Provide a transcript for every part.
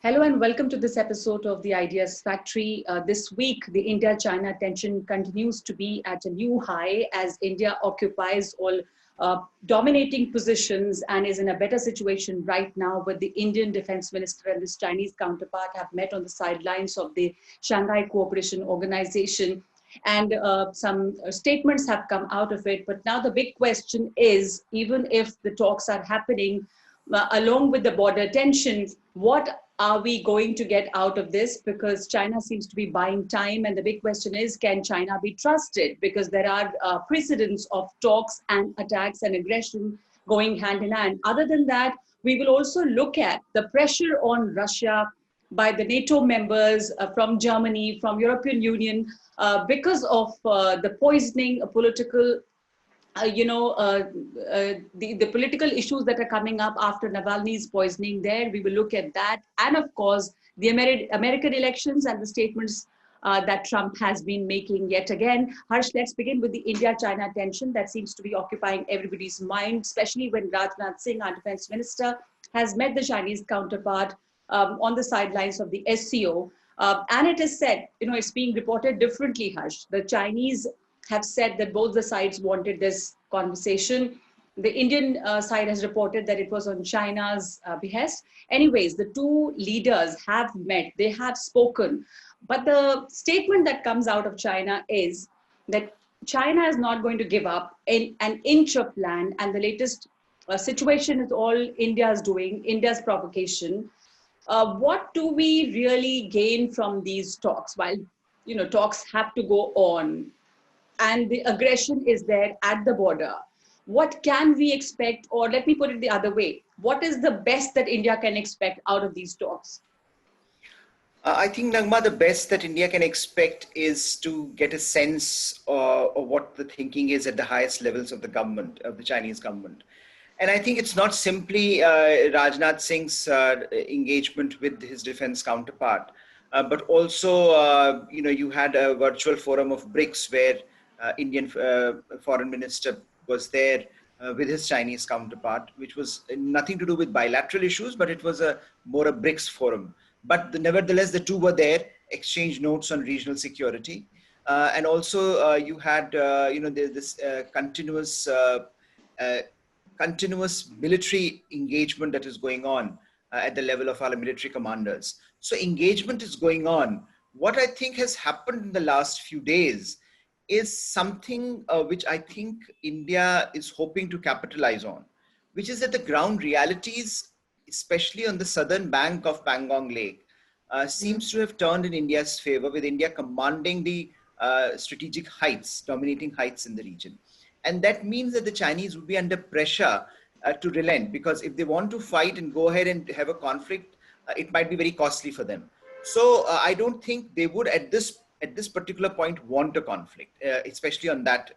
Hello and welcome to this episode of the Ideas Factory. This week, the India-China tension continues to be at a new high as India occupies all dominating positions and is in a better situation right now, with the Indian Defense Minister and his Chinese counterpart have met on the sidelines of the Shanghai Cooperation Organization. And some statements have come out of it. But now the big question is, even if the talks are happening, along with the border tensions, what are we going to get out of this? Because China seems to be buying time. And the big question is, can China be trusted? Because there are precedents of talks and attacks and aggression going hand in hand. Other than that, we will also look at the pressure on Russia by the NATO members from Germany, from European Union, because of the poisoning, political the political issues that are coming up after Navalny's poisoning there. We will look at that. And of course, the American elections and the statements that Trump has been making yet again. Harsh, let's begin with the India-China tension that seems to be occupying everybody's mind, especially when Rajnath Singh, our defense minister, has met the Chinese counterpart on the sidelines of the SCO. And it is said, it's being reported differently, Harsh. The Chinese have said that both the sides wanted this conversation. The Indian side has reported that it was on China's behest. Anyways, the two leaders have met, they have spoken. But the statement that comes out of China is that China is not going to give up an inch of land, and the latest situation is all India is doing, India's provocation. What do we really gain from these talks? While, talks have to go on, and the aggression is there at the border, what can we expect? Or let me put it the other way, what is the best that India can expect out of these talks? I think, Naghma, the best that India can expect is to get a sense of what the thinking is at the highest levels of the government, of the Chinese government. And I think it's not simply Rajnath Singh's engagement with his defense counterpart, but also, you had a virtual forum of BRICS where Indian foreign minister was there with his Chinese counterpart, which was nothing to do with bilateral issues, but it was more a BRICS forum. But nevertheless, the two were there, exchanged notes on regional security. And also you had, this continuous military engagement that is going on at the level of our military commanders. So engagement is going on. What I think has happened in the last few days is something which I think India is hoping to capitalize on, which is that the ground realities, especially on the southern bank of Pangong Lake, seems to have turned in India's favor, with India commanding the strategic heights, dominating heights in the region. And that means that the Chinese will be under pressure to relent, because if they want to fight and go ahead and have a conflict, it might be very costly for them. So I don't think they would at this particular point want a conflict, especially on that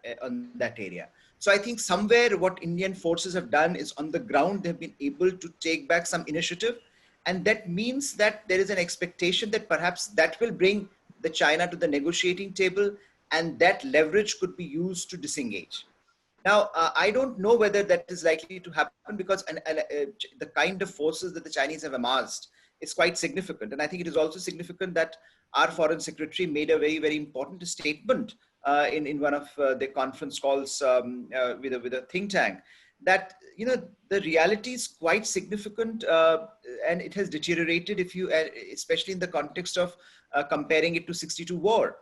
area. So I think somewhere what Indian forces have done is, on the ground, they've been able to take back some initiative. And that means that there is an expectation that perhaps that will bring the China to the negotiating table, and that leverage could be used to disengage. Now, I don't know whether that is likely to happen, because the kind of forces that the Chinese have amassed is quite significant. And I think it is also significant that our foreign secretary made a very, very important statement in one of the conference calls with a think tank, that, the reality is quite significant and it has deteriorated, especially in the context of comparing it to 62 war.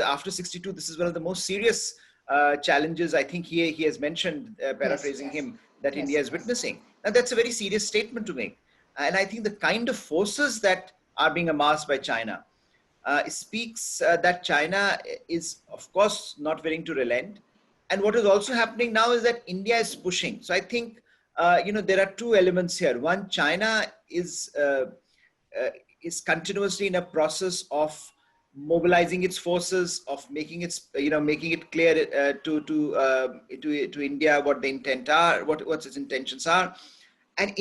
After 62, this is one of the most serious challenges, I think he has mentioned, paraphrasing him, that India is witnessing. And that's a very serious statement to make. And I think the kind of forces that are being amassed by China speaks that China is, of course, not willing to relent. And what is also happening now is that India is pushing. So I think, there are two elements here. One, China is continuously in a process of mobilizing its forces, of making it clear to India what the intent are, what its intentions are, and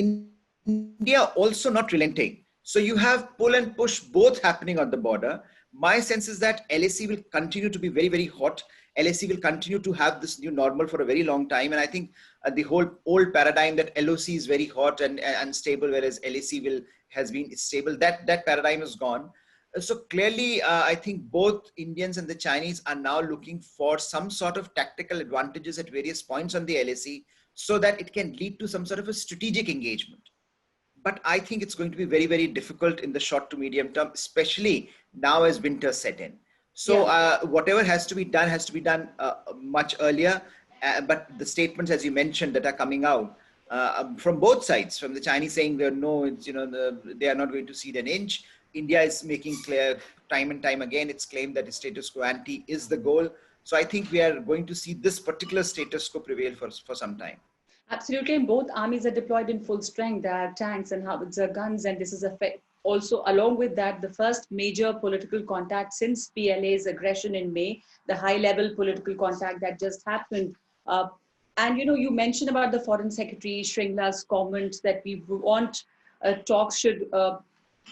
India also not relenting. So you have pull and push both happening on the border. My sense is that LAC will continue to be very, very hot. LAC will continue to have this new normal for a very long time. And I think the whole old paradigm that LOC is very hot and unstable, whereas LAC will has been stable. That paradigm is gone. So clearly, I think both Indians and the Chinese are now looking for some sort of tactical advantages at various points on the LAC so that it can lead to some sort of a strategic engagement. But I think it's going to be very, very difficult in the short to medium term, especially now as winter set in. So whatever has to be done much earlier. But the statements, as you mentioned, that are coming out from both sides, from the Chinese saying that no, it's, they are not going to cede an inch. India is making clear time and time again, it's claimed that the status quo ante is the goal. So I think we are going to see this particular status quo prevail for some time. Absolutely, and both armies are deployed in full strength. There are tanks and howitzer guns, and this is also, along with that, the first major political contact since PLA's aggression in May, the high-level political contact that just happened. And you mentioned about the Foreign Secretary Shringla's comment that we want talks should,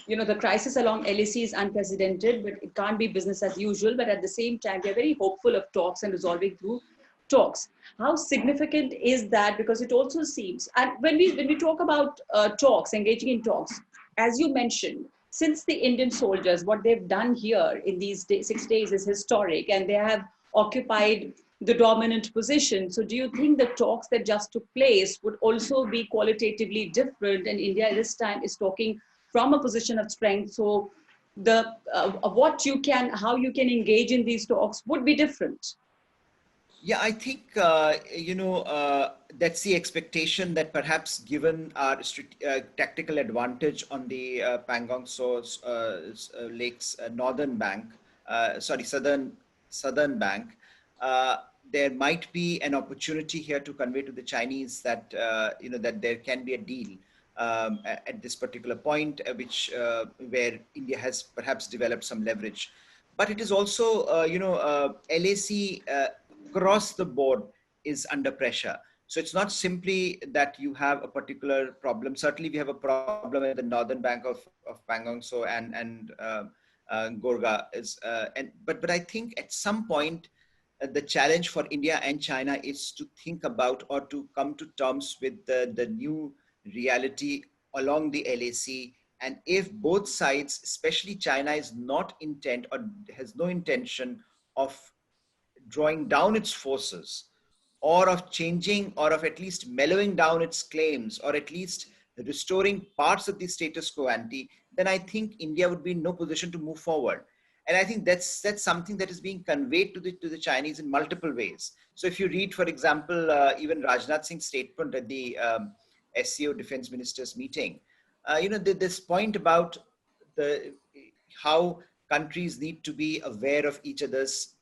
the crisis along LAC is unprecedented, but it can't be business as usual. But at the same time, we are very hopeful of talks and resolving through talks. How significant is that? Because it also seems, and when we talk about talks, engaging in talks, as you mentioned, since the Indian soldiers, what they've done here in these 6 days is historic, and they have occupied the dominant position. So do you think the talks that just took place would also be qualitatively different, and India this time is talking from a position of strength? So the how you can engage in these talks would be different. Yeah, I think, that's the expectation, that perhaps given our tactical advantage on the Pangong Source Lake's northern bank, southern bank, there might be an opportunity here to convey to the Chinese that, that there can be a deal at this particular point, where India has perhaps developed some leverage. But it is also, LAC across the board is under pressure. So it's not simply that you have a particular problem. Certainly we have a problem at the northern bank of Pangong So and Gorga. But I think at some point, the challenge for India and China is to think about, or to come to terms with the new reality along the LAC. And if both sides, especially China, is not intent or has no intention of drawing down its forces, or of changing, or of at least mellowing down its claims, or at least restoring parts of the status quo ante, then I think India would be in no position to move forward. And I think that's something that is being conveyed to the Chinese in multiple ways. So if you read, for example, even Rajnath Singh's statement at the SCO Defense Ministers meeting, this point about how countries need to be aware of each other's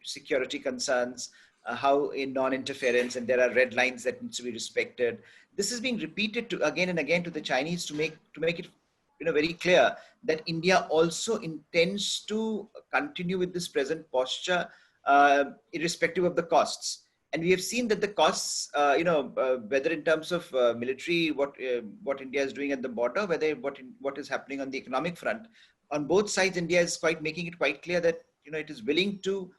security concerns, how in non-interference, and there are red lines that needs to be respected. This is being repeated again and again to the Chinese to make it very clear that India also intends to continue with this present posture, irrespective of the costs. And we have seen that the costs, whether in terms of military, what India is doing at the border, whether what is happening on the economic front, on both sides, India is making it quite clear that it is willing to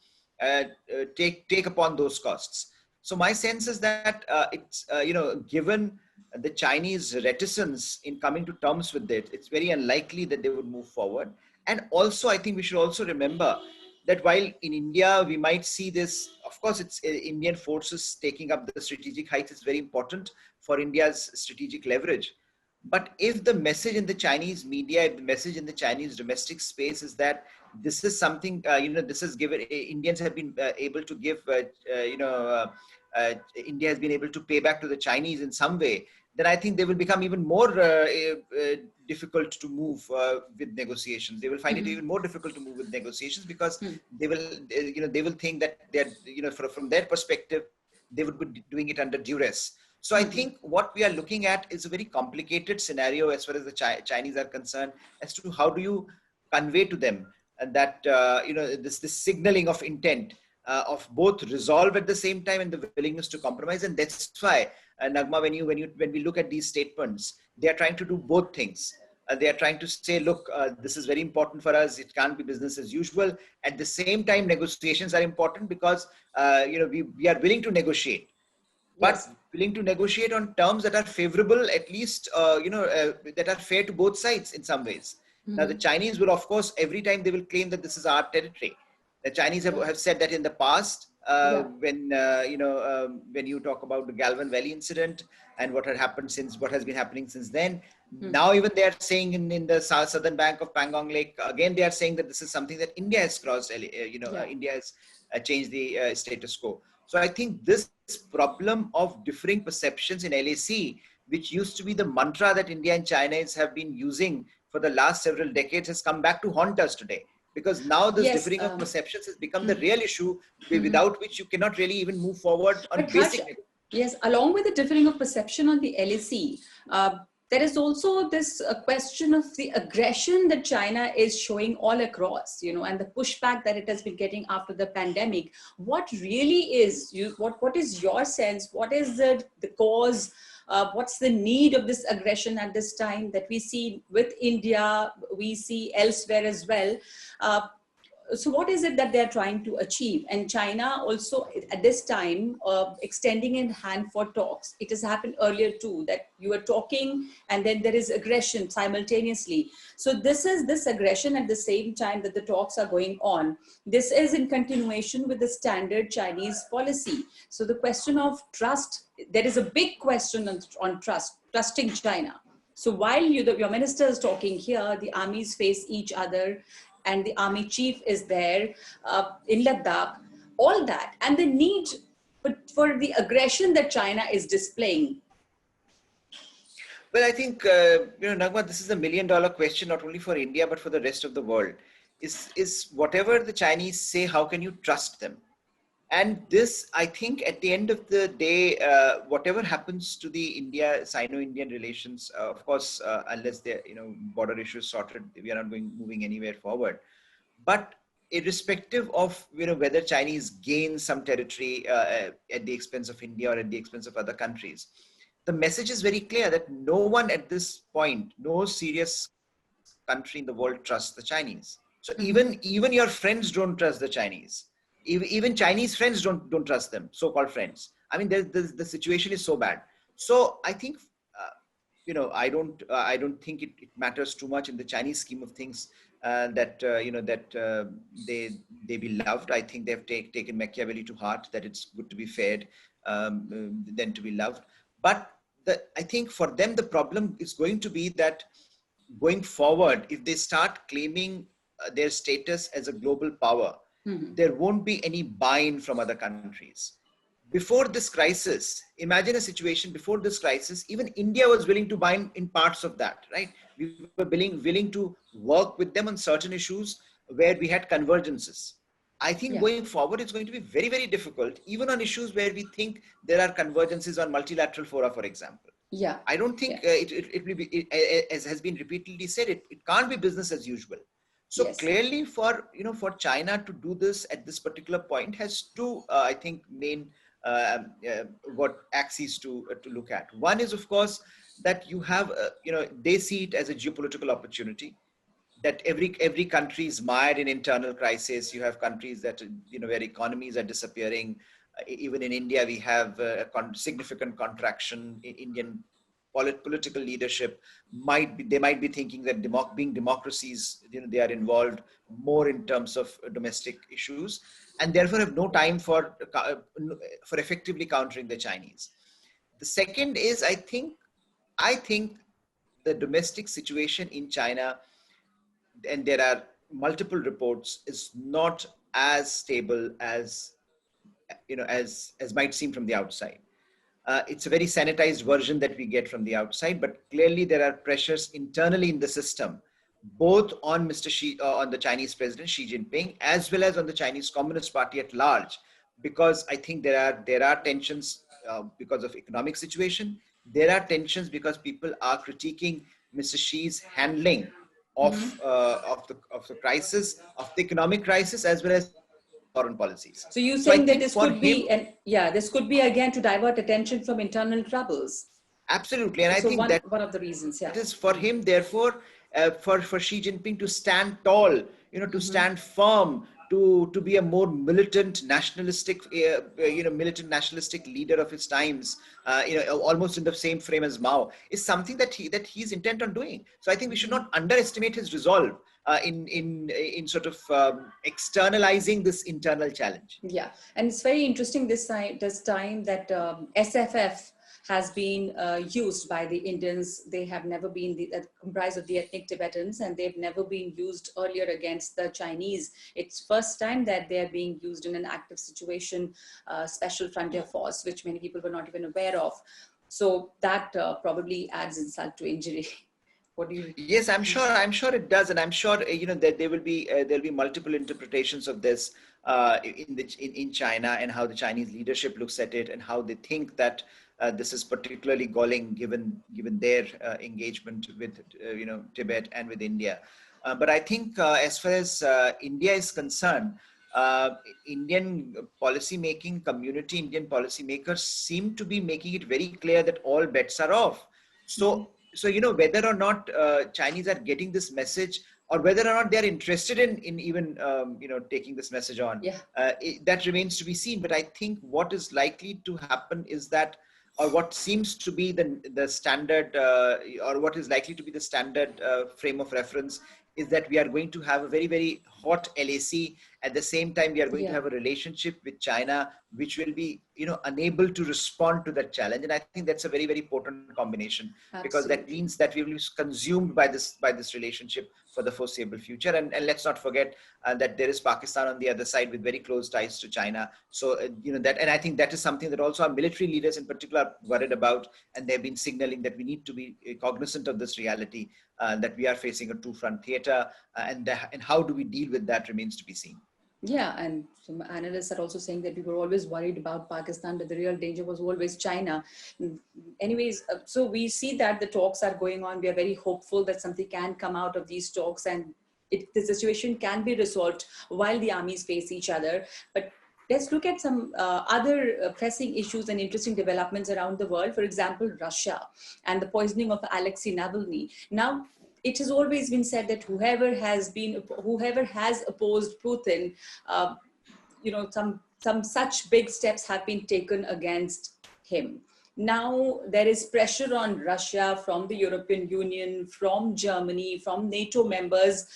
take upon those costs. So my sense is that it's given the Chinese reticence in coming to terms with it, it's very unlikely that they would move forward. And also, I think we should also remember that while in India we might see this, of course, it's Indian forces taking up the strategic heights is very important for India's strategic leverage. But if the message in the Chinese media, if the message in the Chinese domestic space is that this is something, this is given, Indians have been able to give, India has been able to pay back to the Chinese in some way, then I think they will become even more difficult to move with negotiations. They will find it even more difficult to move with negotiations, because they will think that they're, from their perspective, they would be doing it under duress. So I think what we are looking at is a very complicated scenario as far as the Chinese are concerned, as to how do you convey to them that this signaling of intent of both resolve at the same time and the willingness to compromise. And that's why, Naghma, when we look at these statements, they are trying to do both things. They are trying to say, look, this is very important for us. It can't be business as usual. At the same time, negotiations are important because we are willing to negotiate. but Yes. willing to negotiate on terms that are favorable, at least, that are fair to both sides in some ways. Now, the Mm-hmm. Chinese will, of course, every time they will claim that this is our territory. The Chinese Yeah. have said that in the past, Yeah. when you talk about the Galvan Valley incident and what had happened since, what has been happening since then. Hmm. Now, even they are saying in the southern bank of Pangong Lake, again, they are saying that this is something that India has crossed, Yeah. India has changed the status quo. So I think this problem of differing perceptions in LAC, which used to be the mantra that India and China have been using for the last several decades, has come back to haunt us today. Because now this Yes. differing of perceptions has become the Mhm. real issue, Mhm. without which you cannot really even move forward on But Raj, basic. yes, along with the differing of perception on the LAC, there is also this question of the aggression that China is showing all across, and the pushback that it has been getting after the pandemic. What really is what is your sense? What is the cause? What's the need of this aggression at this time that we see with India, we see elsewhere as well? So what is it that they're trying to achieve? And China also at this time extending in hand for talks. It has happened earlier too, that you are talking and then there is aggression simultaneously. So this is this aggression at the same time that the talks are going on. This is in continuation with the standard Chinese policy. So the question of trust, there is a big question on trust, trusting China. So while your minister is talking here, the armies face each other and the army chief is there in Ladakh, all that, and the need for the aggression that China is displaying. Well, I think, Naghma, this is a $1 million question, not only for India, but for the rest of the world. Is whatever the Chinese say, how can you trust them? And this, I think, at the end of the day, whatever happens to the Sino-Indian relations, of course, unless the border issues sorted, we are not moving anywhere forward. But irrespective of whether Chinese gain some territory at the expense of India or at the expense of other countries, the message is very clear that no one at this point, no serious country in the world trusts the Chinese. So Mm-hmm. even your friends don't trust the Chinese. Even Chinese friends don't trust them, so-called friends. I mean, the situation is so bad. So I think, I don't think it matters too much in the Chinese scheme of things, that they be loved. I think they've taken Machiavelli to heart, that it's good to be fed than to be loved. But I think for them the problem is going to be that going forward, if they start claiming their status as a global power, Mm-hmm. there won't be any buy-in from other countries. Before this crisis, imagine a situation before this crisis, even India was willing to buy in parts of that, right? We were willing to work with them on certain issues where we had convergences. I think Yeah. going forward, it's going to be very, very difficult, even on issues where we think there are convergences on multilateral fora, for example. Yeah. I don't Yeah. think it will be, as has been repeatedly said, it can't be business as usual. So Yes. clearly, for China to do this at this particular point has two, I think, main what axes to look at. One is, of course, that you have, they see it as a geopolitical opportunity. That every country is mired in internal crisis. You have countries that where economies are disappearing. Even in India, we have a significant contraction. Indian political leadership might be thinking that being democracies, they are involved more in terms of domestic issues, and therefore have no time for effectively countering the Chinese. The second is, I think the domestic situation in China, and there are multiple reports, is not as stable as might seem from the outside. It's a very sanitized version that we get from the outside, but clearly there are pressures internally in the system, both on on the Chinese president Xi Jinping, as well as on the Chinese Communist Party at large, because I think there are tensions because of economic situation. There are tensions because people are critiquing Mr. Xi's handling Mm-hmm. of the crisis, of the economic crisis, as well as foreign policies. So you So I saying that think this for could be, him, and yeah, this could be again to divert attention from internal troubles. absolutely, and I So think that one of the reasons, yeah. it is for him, therefore, for Xi Jinping to stand tall, to Mm-hmm. stand firm, to be a more militant nationalistic, militant nationalistic leader of his times, almost in the same frame as Mao, is something that he's intent on doing. So I think we should not underestimate his resolve in sort of externalizing this internal challenge. Yeah, and it's very interesting this time that SFF has been used by the Indians. They have never been comprised of the ethnic Tibetans, and they've never been used earlier against the Chinese. It's first time that they're being used in an active situation, special frontier force, which many people were not even aware of. So that probably adds insult to injury. What do you? Yes, I'm sure it does, and I'm sure that there'll be multiple interpretations of this in China, and how the Chinese leadership looks at it, and how they think that this is particularly galling given their engagement with Tibet and with India. But I think as far as India is concerned, Indian policymaking community, Indian policymakers seem to be making it very clear that all bets are off. So whether or not Chinese are getting this message, or whether or not they're interested in even taking this message on, that remains to be seen. But I think what is likely to happen is that, or what seems to be the standard, or what is likely to be the standard frame of reference, is that we are going to have a very, very hot LAC. At the same time, we are going to have a relationship with China, which will be, unable to respond to that challenge. And I think that's a very, very potent combination. Absolutely. Because that means that we will be consumed by this relationship for the foreseeable future. And let's not forget that there is Pakistan on the other side with very close ties to China. So, that, and I think that is something that also our military leaders in particular are worried about. And they've been signaling that we need to be cognizant of this reality, that we are facing a two-front theater, and how do we deal with that remains to be seen. Yeah, and some analysts are also saying that we were always worried about Pakistan, but the real danger was always China. Anyways, so we see that the talks are going on. We are very hopeful that something can come out of these talks, and the situation can be resolved while the armies face each other. But let's look at some other pressing issues and interesting developments around the world. For example, Russia and the poisoning of Alexey Navalny. Now, it has always been said that whoever has opposed Putin, some such big steps have been taken against him. Now there is pressure on Russia from the European Union, from Germany, from NATO members,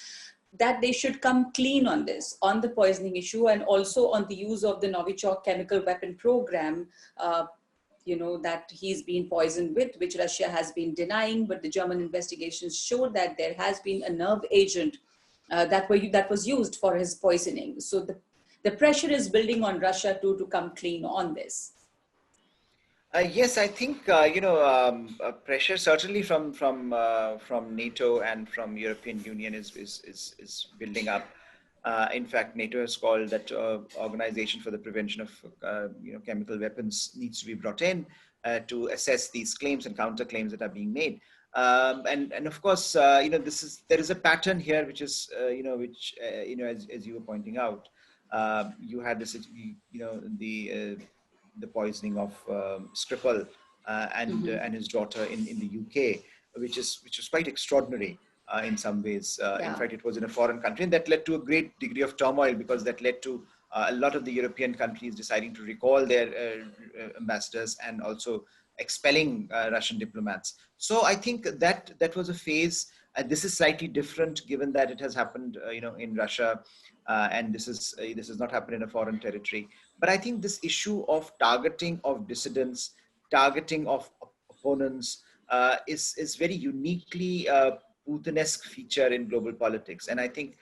that they should come clean on this, on the poisoning issue, and also on the use of the Novichok chemical weapon program, that he's been poisoned with, which Russia has been denying, but the German investigations showed that there has been a nerve agent that was used for his poisoning. So the pressure is building on Russia to come clean on this. Yes, I think pressure certainly from NATO and from European Union is building up. In fact, NATO has called that organization for the prevention of chemical weapons needs to be brought in to assess these claims and counterclaims that are being made. And of course, there is a pattern here, which is as you were pointing out, you had this the poisoning of Skripal and his daughter in the UK, which is quite extraordinary. In some ways. In fact, it was in a foreign country, and that led to a great degree of turmoil, because that led to a lot of the European countries deciding to recall their ambassadors and also expelling Russian diplomats. So I think that was a phase. This is slightly different, given that it has happened, in Russia, and this has not happened in a foreign territory. But I think this issue of targeting of dissidents, targeting of opponents, is very uniquely Putin-esque feature in global politics. And I think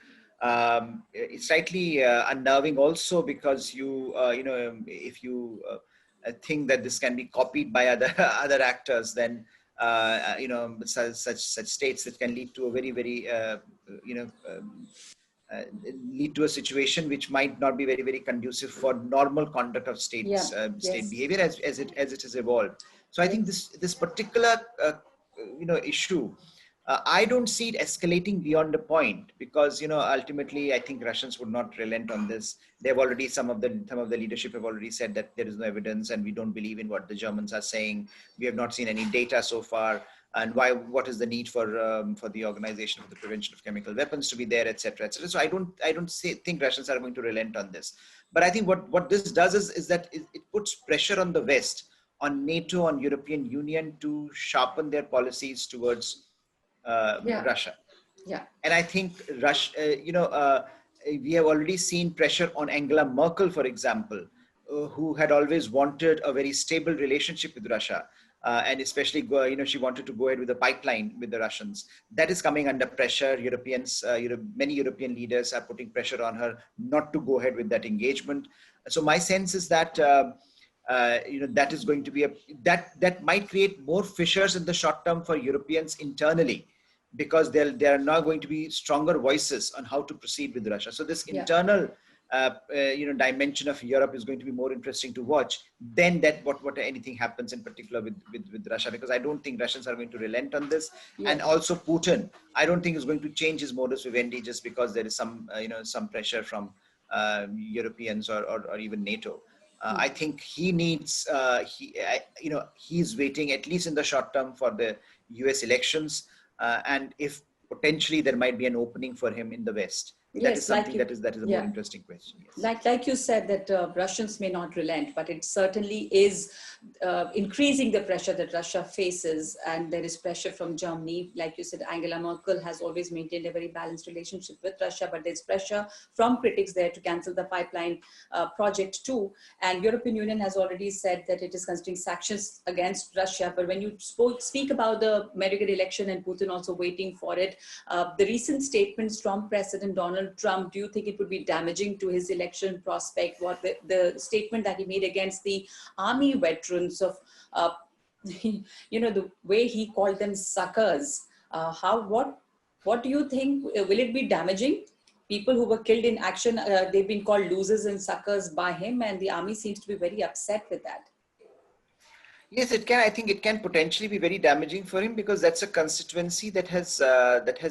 it's slightly unnerving also, because if you think that this can be copied by other actors, then such states that can lead to a very, very lead to a situation which might not be very, very conducive for normal conduct of state behavior as it has evolved. So I think this particular issue, I don't see it escalating beyond a point, because ultimately I think Russians would not relent on this. They've already, some of the leadership have already said that there is no evidence, and we don't believe in what the Germans are saying. We have not seen any data so far. and what is the need for the Organization for the Prevention of Chemical Weapons to be there, etc., etc. So I don't think Russians are going to relent on this. But I think what this does is that it puts pressure on the West, on NATO, on European Union to sharpen their policies towards Russia. Yeah. And I think Russia, we have already seen pressure on Angela Merkel, for example, who had always wanted a very stable relationship with Russia. And especially, she wanted to go ahead with a pipeline with the Russians. That is coming under pressure. Many European leaders are putting pressure on her not to go ahead with that engagement. So my sense is that that is going to be that might create more fissures in the short term for Europeans internally, because there are now going to be stronger voices on how to proceed with Russia. So this internal dimension of Europe is going to be more interesting to watch than that what anything happens in particular with Russia, because I don't think Russians are going to relent on this. And also Putin, I don't think is going to change his modus vivendi just because there is some pressure from Europeans or even NATO. I think he needs he's waiting at least in the short term for the US elections, and if potentially there might be an opening for him in the West. That is something that is a more interesting question. Yes. Like you said, that Russians may not relent, but it certainly is increasing the pressure that Russia faces, and there is pressure from Germany. Like you said, Angela Merkel has always maintained a very balanced relationship with Russia, but there's pressure from critics there to cancel the pipeline project too. And European Union has already said that it is considering sanctions against Russia. But when you speak about the American election and Putin also waiting for it, the recent statements from President Donald Trump, do you think it would be damaging to his election prospect? What the statement that he made against the army veterans of, the way he called them suckers. What do you think? Will it be damaging? People who were killed in action, they've been called losers and suckers by him, and the army seems to be very upset with that. Yes, it can. I think it can potentially be very damaging for him, because that's a constituency that has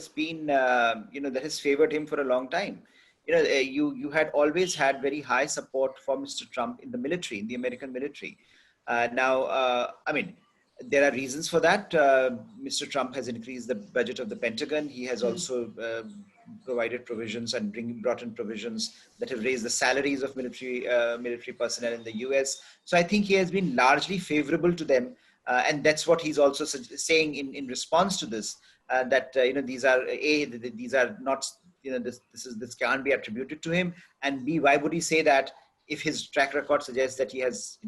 been that has favored him for a long time. You had always had very high support for Mr. Trump in the military, in the American military. Now, there are reasons for that. Mr. Trump has increased the budget of the Pentagon. He has also provided provisions and brought in provisions that have raised the salaries of military personnel in the US. So I think he has been largely favorable to them, and that's what he's also saying in response to this. That these are not this can't be attributed to him, and B, why would he say that if his track record suggests that he has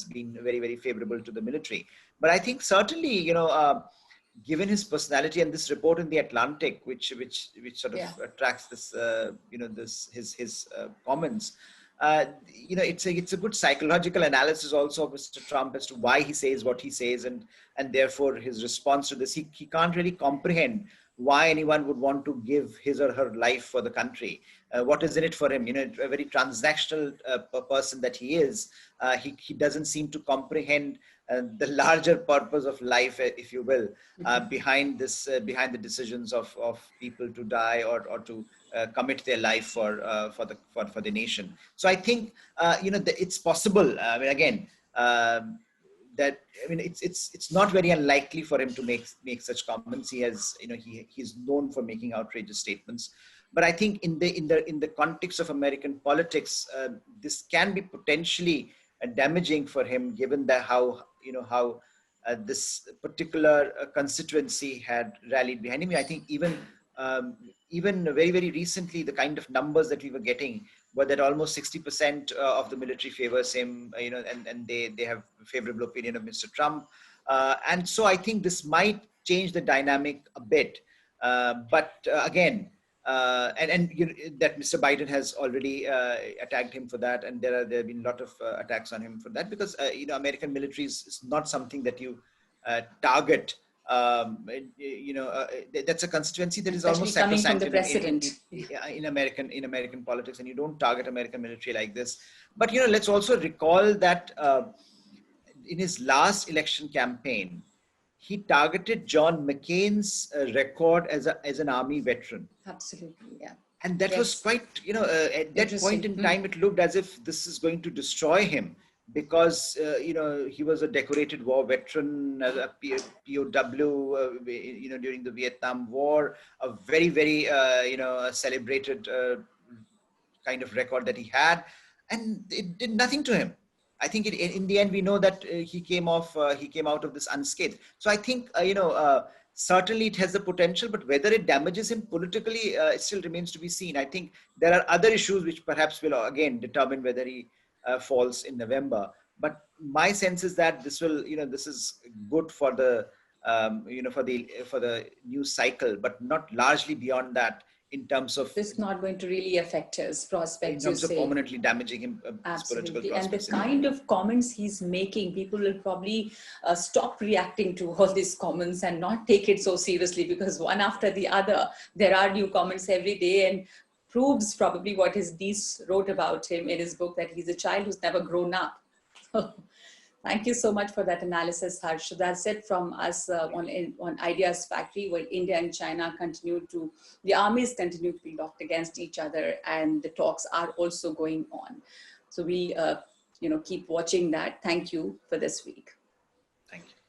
been very, very favorable to the military? But I think certainly given his personality, and this report in the Atlantic, which sort of attracts this, his comments, it's a good psychological analysis also of Mr. Trump as to why he says what he says, and therefore his response to this. He can't really comprehend why anyone would want to give his or her life for the country. What is in it for him? A very transactional person that he is. He doesn't seem to comprehend the larger purpose of life, if you will, behind the decisions of people to die or to commit their life for the nation. So I think it's possible. It's not very unlikely for him to make such comments. He's known for making outrageous statements. But I think in the context of American politics, this can be potentially damaging for him, given that how this particular constituency had rallied behind him. I think even very, very recently, the kind of numbers that we were getting were that almost 60% of the military favors him, and they have a favorable opinion of Mr. Trump. And so I think this might change the dynamic a bit. But again, that Mr. Biden has already attacked him for that, and there have been a lot of attacks on him for that, because American military is not something that you target. That's a constituency that is almost coming from the president in American politics, and you don't target American military like this. But let's also recall that in his last election campaign, he targeted John McCain's record as an army veteran. Absolutely, yeah. And that was quite, at that point in time, it looked as if this is going to destroy him, because he was a decorated war veteran, as a POW, during the Vietnam War, a very, very celebrated kind of record that he had, and it did nothing to him. I think in the end we know that he came out of this unscathed. So I think certainly it has the potential, but whether it damages him politically, it still remains to be seen. I think there are other issues which perhaps will again determine whether he falls in November. But my sense is that this is good for the for the news cycle, but not largely beyond that, in terms of it's not going to really affect his prospects, in terms of permanently damaging him his political prospects. And the kind of comments he's making, people will probably stop reacting to all these comments and not take it so seriously, because one after the other there are new comments every day, and proves probably what his niece wrote about him in his book, that he's a child who's never grown up. Thank you so much for that analysis, Harsh. So that's it from us on Ideas Factory, where India and China the armies continue to be locked against each other, and the talks are also going on. So we, keep watching that. Thank you for this week. Thank you.